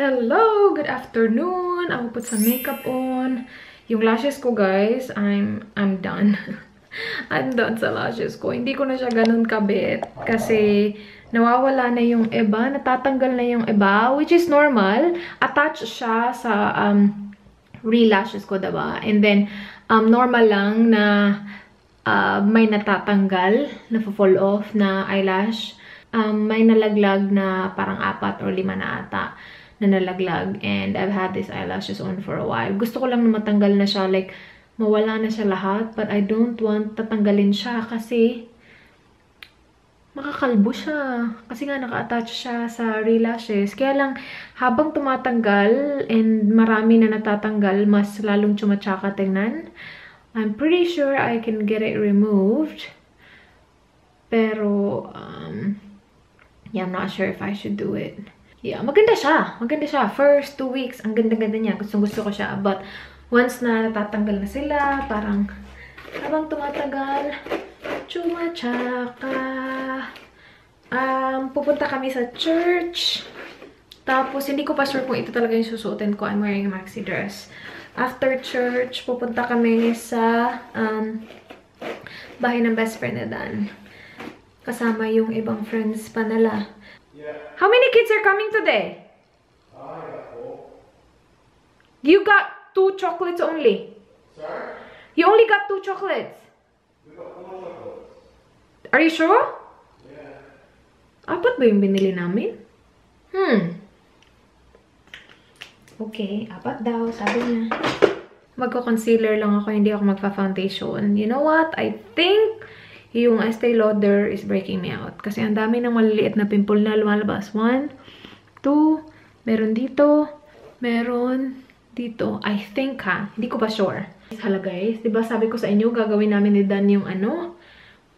Hello! Good afternoon! I'll put some makeup on. Yung lashes ko, guys, I'm done. I'm done sa lashes ko. Hindi ko na siya ganun kabit. Kasi nawawala na yung iba. Natatanggal na yung iba. Which is normal. Attached siya sa real lashes ko, diba? And then, normal lang na may natatanggal, na-fall off na eyelash. May nalaglag na parang 4 or 5 na ata na nalaglag. And I've had these eyelashes on for a while. Gusto ko lang na matanggal na siya. Like, mawala na siya lahat. But I don't want tatanggalin siya kasi makakalbo siya. Kasi nga naka-attach siya sa real lashes. Kaya lang, habang tumatanggal and marami na natatanggal, mas lalong tsumatsaka tingnan. I'm pretty sure I can get it removed. Pero, yeah, I'm not sure if I should do it. Yeah, maganda siya. Maganda siya. First 2 weeks, ang ganda-ganda niya. Gustong-gusto ko siya. But, once na natatanggal na sila, parang, habang tumatagal, tsumatsaka. Pupunta kami sa church. Tapos, hindi ko pa sure kung ito talaga yung susuotin ko. I'm wearing a maxi dress. After church, pupunta kami sa bahay ng best friend na Dan. Kasama yung ibang friends pa nila. How many kids are coming today? I got 4. You got 2 chocolates only. Sorry? You only got 2 chocolates. We got 4 chocolates. Are you sure? Yeah. Apat ba yung binili namin? Okay, 4 daw, sabi niya. Magko-concealer lang ako, hindi ako magpa-foundation. You know what? I think yung Estee Lauder is breaking me out. Kasi ang dami ng maliliit na pimple na lumalabas. 1, 2, meron dito, meron dito. I think hindi ko pa sure. Hala guys, diba sabi ko sa inyo, gagawin namin ni Dan yung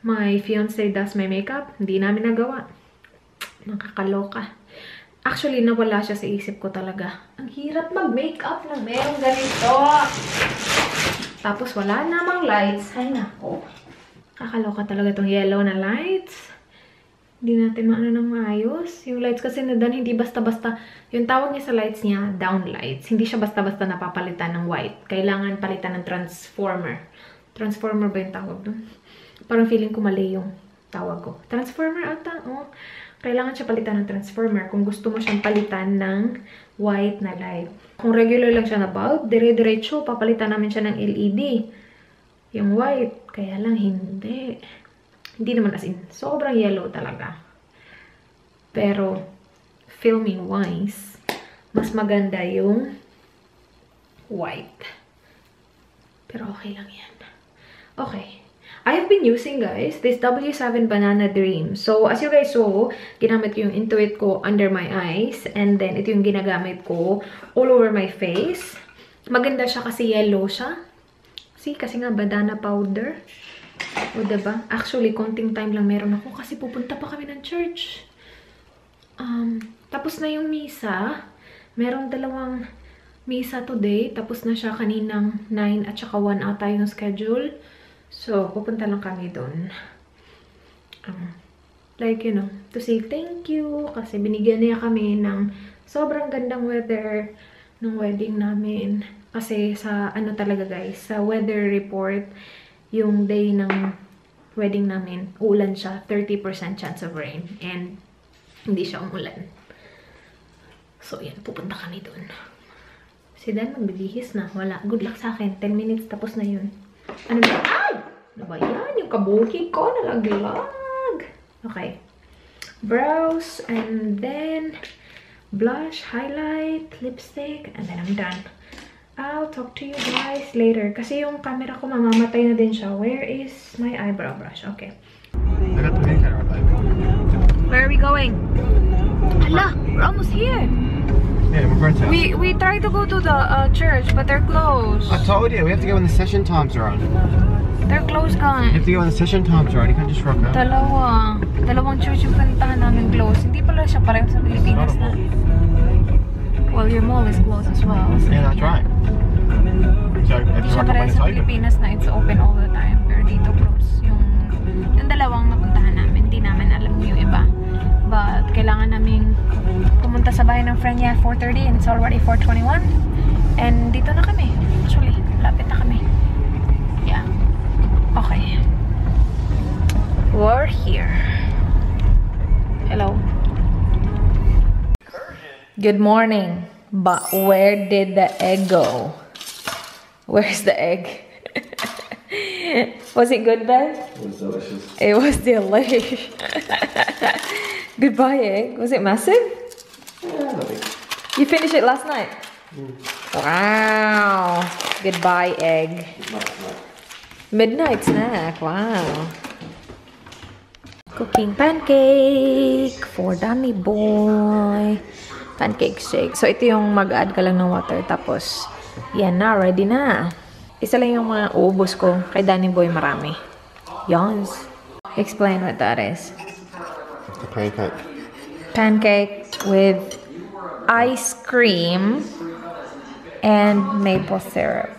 my fiancé does my makeup. Hindi namin nagawa. Nakakaloka. Actually, nawala siya sa isip ko talaga. Ang hirap mag-makeup na merong ganito. Tapos wala namang lights. Ay nako. Kakaloka talaga tong yellow na lights. Hindi natin maano ng maayos. Yung lights kasi na Dan, hindi basta-basta. Yung tawag niya sa lights niya, down lights. Hindi siya basta-basta napapalitan ng white. Kailangan palitan ng transformer. Transformer ba yung tawag doon? Parang feeling ko mali yung tawag ko. Transformer ata, oh. Kailangan siya palitan ng transformer kung gusto mo siyang palitan ng white na light. Kung regular lang siya na bulb, dire-diretso, papalitan namin siya ng LED. Yung white, kaya lang hindi. Hindi naman as in, sobrang yellow talaga. Pero, filming wise, mas maganda yung white. Pero okay lang yan. Okay. I've been using, guys, this W7 Banana Dream. So, as you guys saw, ginamit ko yung Intuit ko under my eyes. And then, ito yung ginagamit ko all over my face. Maganda siya kasi yellow siya. See, kasi nga banana powder. O, diba? Actually, konting time lang meron ako kasi pupunta pa kami ng church. Tapos na yung misa. Merong 2 misa today. Tapos na siya kaninang 9 at saka 1 ata yung schedule. So, pupunta lang kami doon. Like, you know, to say thank you. Kasi binigyan niya kami ng sobrang gandang weather ng wedding namin. Kasi sa, talaga guys, sa weather report, yung day ng wedding namin, uulan siya. 30% chance of rain. And, hindi siya umulan. So, yan, pupunta kami doon. Si Dan, magbibihis na. Wala. Good luck sa akin. 10 minutes, tapos na yun. Ano ba? Ay! Ano ba yan? Yung kabuki ko, nalaglag. Okay. Brows, and then blush, highlight, lipstick, and then I'm done. I'll talk to you guys later. Kasi yung camera ko mamamatay na din siya. Where is my eyebrow brush? Okay. I got the main camera right there. Where are we going? Hala, we're almost here. Yeah, we're going to. We tried to go to the church, but they're closed. I told you, we have to go when the session times are on. They're closed, You guys. have to go when the session times are on. You can't just rock up. Dalawang church yung puntahan namin closed. Hindi pala siya pareho sa Pilipinas na. Well, your mall is closed as well. So Yeah, that's right. So, if hindi you siya rock up pareho when it's sa open. Pilipinas na it's open all the time. Pero dito closed. Yung dalawang napuntahan namin, hindi namin alam yung iba. But kailangan namin pumunta sa bahay ng friend niya 4:30 and it's already 4:21. And dito na kami. Actually, lapit na kami. Yeah. Okay. We're here. Hello. Good morning. But where did the egg go? Where's the egg? Was it good, Ben? It was delicious. It was delicious. Goodbye, egg. Was it massive? Yeah, not big. You finished it last night? Wow. Goodbye, egg. Midnight snack. Wow. Cooking pancake for Danny boy. Pancake shake. So, ito yung mag-add ka lang ng water. Tapos, yan na. Ready na. Isa lang yung mga uubos ko. Kay Danny boy marami. Yons. Explain what that is. A pancake. Pancake with ice cream and maple syrup.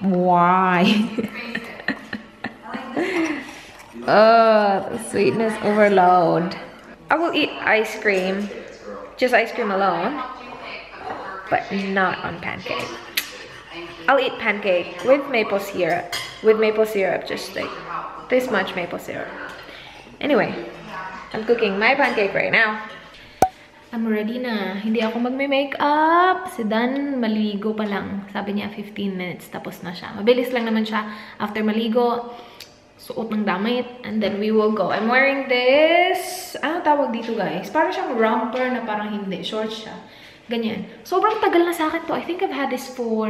Why? Oh, the sweetness overload. I will eat ice cream, just ice cream alone, but not on pancake. I'll eat pancake with maple syrup. Just like this much maple syrup. Anyway, I'm cooking my pancake right now. I'm ready na. Hindi ako magme-makeup. Si Dan, maligo pa lang. Sabi niya 15 minutes, tapos na siya. Mabilis lang naman siya. After maligo, suot ng damit, and then we will go. I'm wearing this, ano tawag dito guys? Parang siyang romper na parang hindi. Short siya. Ganyan. Sobrang tagal na sa akin to. I think I've had this for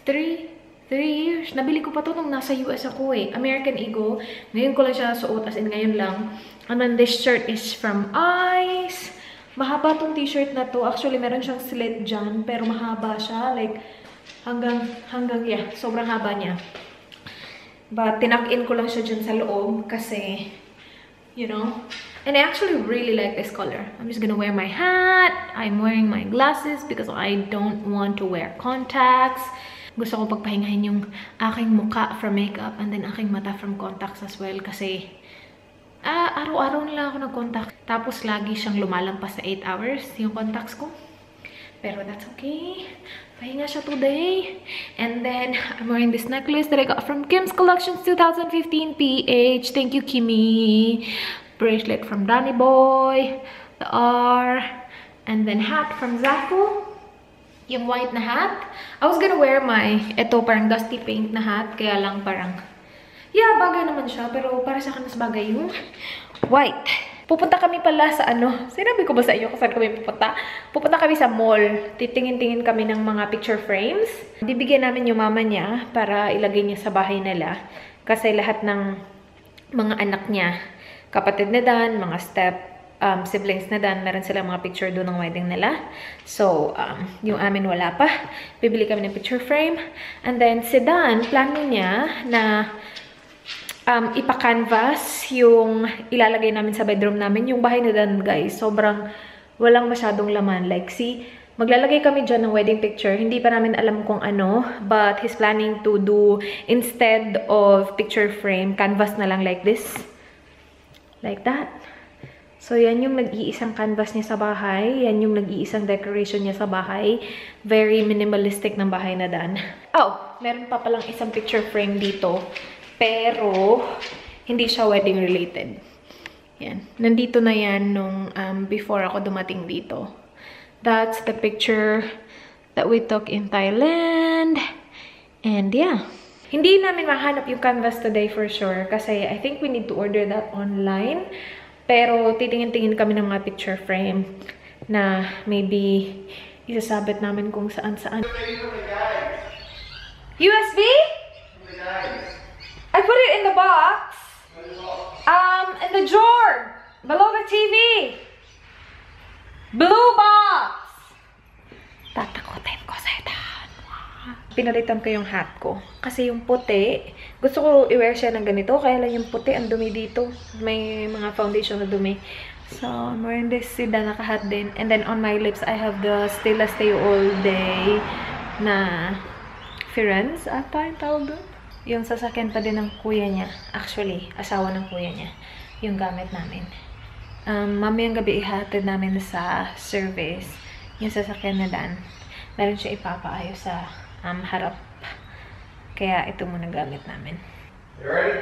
3 years. Nabili ko pa to nung nasa US ako eh. American Eagle. Ngayon ko lang siya suot, as in ngayon lang. And then this shirt is from Ice. Mahaba tong t-shirt na to. Actually, meron siyang slit dyan, pero mahaba siya. Like, hanggang, yeah, sobrang haba niya. But, tinak-in ko lang siya dyan sa loob kasi, you know. And I actually really like this color. I'm just gonna wear my hat. I'm wearing my glasses because I don't want to wear contacts. Gusto ko pagpahingahin yung aking muka from makeup and then aking mata from contacts as well kasi araw-araw nila ako nag-contact. Tapos lagi siyang lumalampas sa 8 hours yung contacts ko. Pero that's okay. Pahinga siya today. And then, I'm wearing this necklace that I got from Kim's Collections 2015 PH. Thank you, Kimmy. Bracelet from Danny Boy. The R. And then hat from Zafo. Yung white na hat. I was gonna wear my, ito parang dusty pink na hat. Kaya lang parang, yeah, bagay naman siya. Pero para sa akin mas bagay yung white. Pupunta kami pala sa ano. Sinabi ko ba sa inyo kung saan kami pupunta? Pupunta kami sa mall. Titingin-tingin kami ng mga picture frames. Bibigyan namin yung mama niya para ilagay niya sa bahay nila. Kasi lahat ng mga anak niya, kapatid na Dan, mga siblings na Dan, meron silang mga picture doon ng wedding nila. So, yung amin wala pa. Bibili kami ng picture frame. And then, si Dan, plano niya na ipa-canvas yung ilalagay namin sa bedroom namin. Yung bahay na Dan, guys, sobrang walang masyadong laman. Like, see, maglalagay kami dyan ng wedding picture. Hindi pa namin alam kung ano, but he's planning to do, instead of picture frame, canvas na lang like this. Like that. So, yan yung nag-iisang canvas niya sa bahay. Yan yung nag-iisang decoration niya sa bahay. Very minimalistic ng bahay na Dan. Oh, meron pa palang isang picture frame dito. Pero, hindi siya wedding related. Yan. Nandito na yan nung before ako dumating dito. That's the picture that we took in Thailand. And yeah. Hindi namin mahanap yung canvas today for sure. Kasi I think we need to order that online. Pero titingin-tingin kami ng mga picture frame na maybe isasabit namin kung saan-saan. USB? I put it in the box. In the drawer. Below the TV. Blue box. Tatakotin ko sa itan. Pinalitan ko yung hat ko. Kasi yung puti, gusto ko i-wear siya ng ganito. Kaya lang yung puti, ang dumi dito. May mga foundation na dumi. So, I'm wearing this Sida naka-hat din. And then on my lips, I have the Stila Stay All Day na Firenze ata yung tawag doon. Yung sasakyan pa din ng kuya niya. Actually, asawa ng kuya niya. Yung gamit namin. Mamayang gabi ihatid namin sa service. Yung sasakyan na Dan. Meron siya ipapaayos sa harap. Kaya ito muna gamit namin. You ready?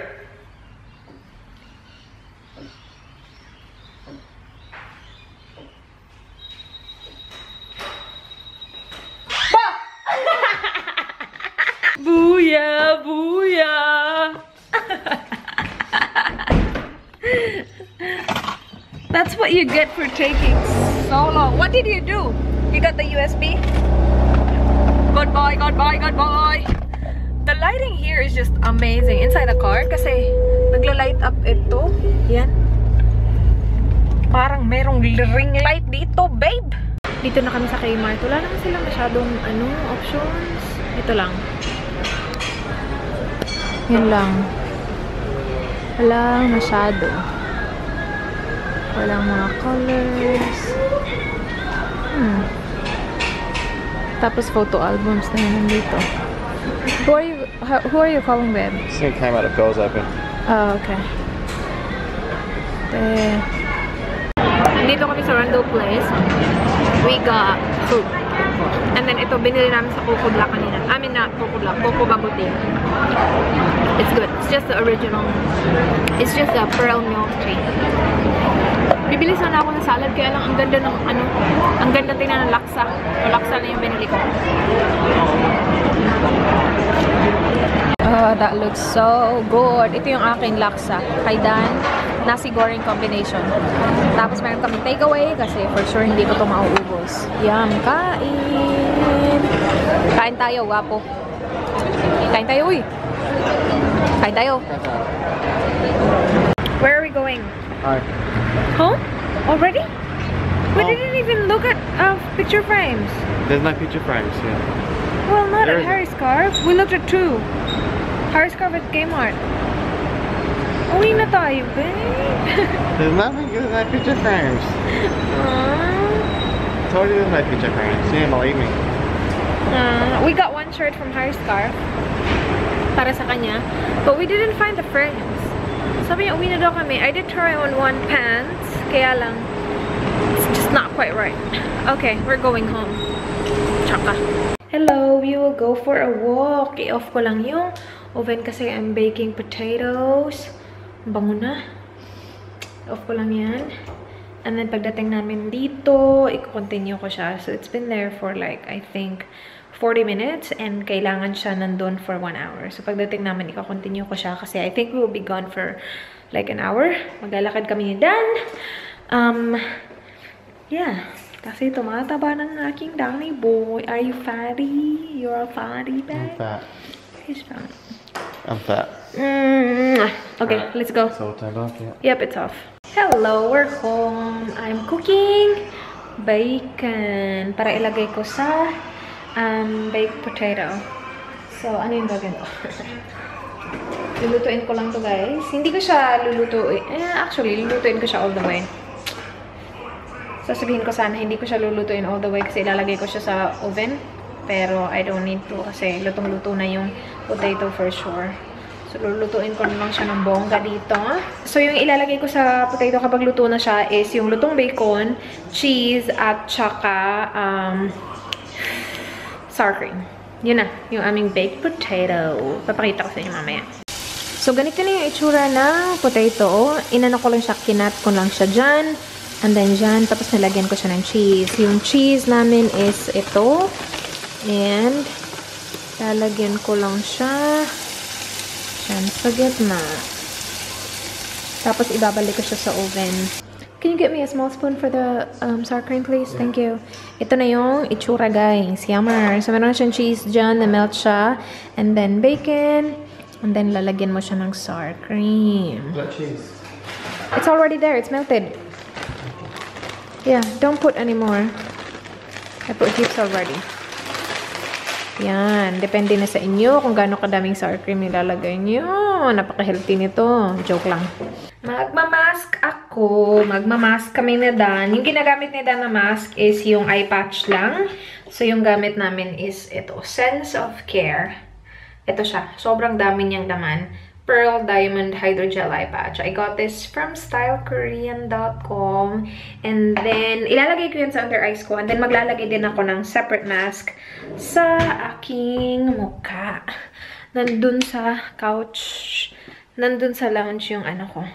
Booyah! Booyah! That's what you get for taking so long. What did you do? You got the USB? Goodbye, goodbye, goodbye! The lighting here is just amazing inside the car kasi nagla-light up ito. Yan. Parang merong ring light dito, babe! Dito na kami sa Kmart. Wala naman sila masyadong options. Ito lang. Yan lang. Walang masyado. Walang mga colors. Tapos photo albums na yan nandito. Who are you calling, babe? This thing came out of Bell's open. Oh, okay. Dito kami sa Rando Place. We got food. And then ito, binili namin sa Coco Black kanina. I mean, not Coco Black, Coco Bubble Tea. It's good. It's just the original. It's just the pearl milk tea. Bibili sana ako ng salad, kaya lang ang ganda ng ang ganda tingnan ng laksa. O laksa na yung binili ko. Oh, that looks so good. Ito yung aking laksa. Kay Dan, nasi goreng combination. Tapos meron kami takeaway kasi for sure hindi ko ito mauubos. Yum, kain! Kain tayo, wapo. Kain tayo, uy! Kain tayo. Where are we going? Hi. Home? Already? We didn't even look at picture frames. There's no picture frames here. Well, not There at Harry Scarf. We looked at 2. Harry Scarf at Kmart. Uwi na tayo, babe. There's nothing. There's no picture frames. I told you there's no picture frames. You didn't believe me. We got one shirt from Harry Scarf para sa kanya, but we didn't find the frames. Sabi niya, uwi na daw kami. I did try on one pants, kaya lang, it's just not quite right. Okay, we're going home. Tsaka. Hello, we will go for a walk. I-off ko lang yung oven kasi I'm baking potatoes. Bango na. I-off ko lang yan. And then pagdating namin dito, i-continue ko siya. So it's been there for like, I think, 40 minutes and kailangan siya nandun for 1 hour. So pagdating namin, i-continue ko siya kasi I think we will be gone for like an hour. Maglalakad kami ni Dan. Yeah. Kasi tumataba ng aking Danny boy. Are you fatty? You're a fatty, babe? I'm fat. He's fat. I'm fat. Okay, let's go. So turned off, yeah. Yep, it's off. Hello, we're home. I'm cooking bacon para ilagay ko sa baked potato. So, ano yung gagawin ko? Lulutuin ko lang to, guys. Hindi ko siya lulutuin. Actually, lulutuin ko siya all the way. Sasabihin ko sana, hindi ko siya lulutuin all the way kasi ilalagay ko siya sa oven. Pero, I don't need to kasi lutong-luto na yung potato for sure. So, lulutuin ko na lang siya ng bongga dito. So, yung ilalagay ko sa potato kapag luto na siya is yung lutong bacon, cheese, at saka sour cream. Yun na, yung aming baked potato. Papakita ko sa inyo mamaya. So, ganito na yung itsura ng potato. Inano ko lang siya, kinat ko lang siya dyan. And then dyan, tapos nilagyan ko siya ng cheese. Yung cheese namin is ito. And, lalagyan ko lang siya dyan sa gitna. Tapos, ibabalik ko siya sa oven. Can you get me a small spoon for the sour cream, please? Yeah. Thank you. Ito na yung itsura, guys. Yummer. So, meron na siyang cheese dyan. Na-melt siya. And then, bacon. And then, lalagyan mo siya ng sour cream. What cheese? It's already there. It's melted. Yeah, don't put any more. I put heaps already. Yan. Depende na sa inyo kung gaano kadaming sour cream nilalagay nyo. Napaka-healthy nito. Joke lang. Magmamask ako. Magmamask kami na Dan. Yung ginagamit ni Dan na mask is yung eye patch lang. So, yung gamit namin is ito. Sense of Care. Ito siya. Sobrang dami niyang laman. Pearl Diamond Hydrogel Eye Patch. I got this from stylekorean.com. And then, ilalagay ko yun sa under eyes ko. And then, maglalagay din ako ng separate mask sa aking mukha. Nandun sa couch. Nandun sa lounge yung ano ko.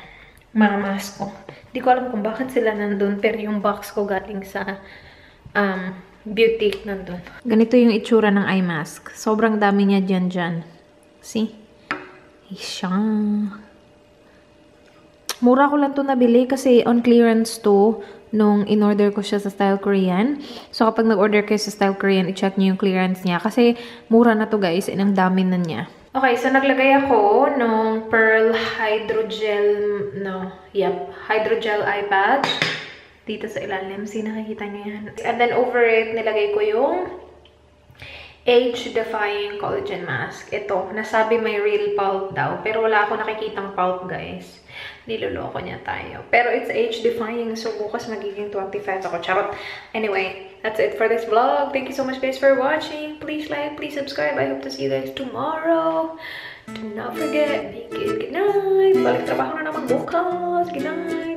Mga mask ko. Hindi ko alam kung bakit sila nandun. Pero yung box ko galing sa Beauty nandun. Ganito yung itsura ng eye mask. Sobrang dami niya dyan. See? Isya. Mura ko lang to nabili kasi on clearance to nung in-order ko siya sa Style Korean. So, kapag nag-order kayo sa Style Korean, i-check niyo yung clearance niya. Kasi mura na to guys. And ang dami na niya. Okay, so naglagay ako nung Pearl Hydrogel, Hydrogel Eye Patch. Dito sa ilalim. Nakikita niyo yan. And then over it, nilagay ko yung age-defying collagen mask. Ito, nasabi may real pulp daw. Pero wala ako nakikitang pulp, guys. Niloloko niya tayo. Pero it's age-defying. So, bukas magiging 25 ako. Charot. Anyway, that's it for this vlog. Thank you so much, guys, for watching. Please like, please subscribe. I hope to see you guys tomorrow. Do not forget, be good. Good night. Balik trabaho na naman bukas. Good night.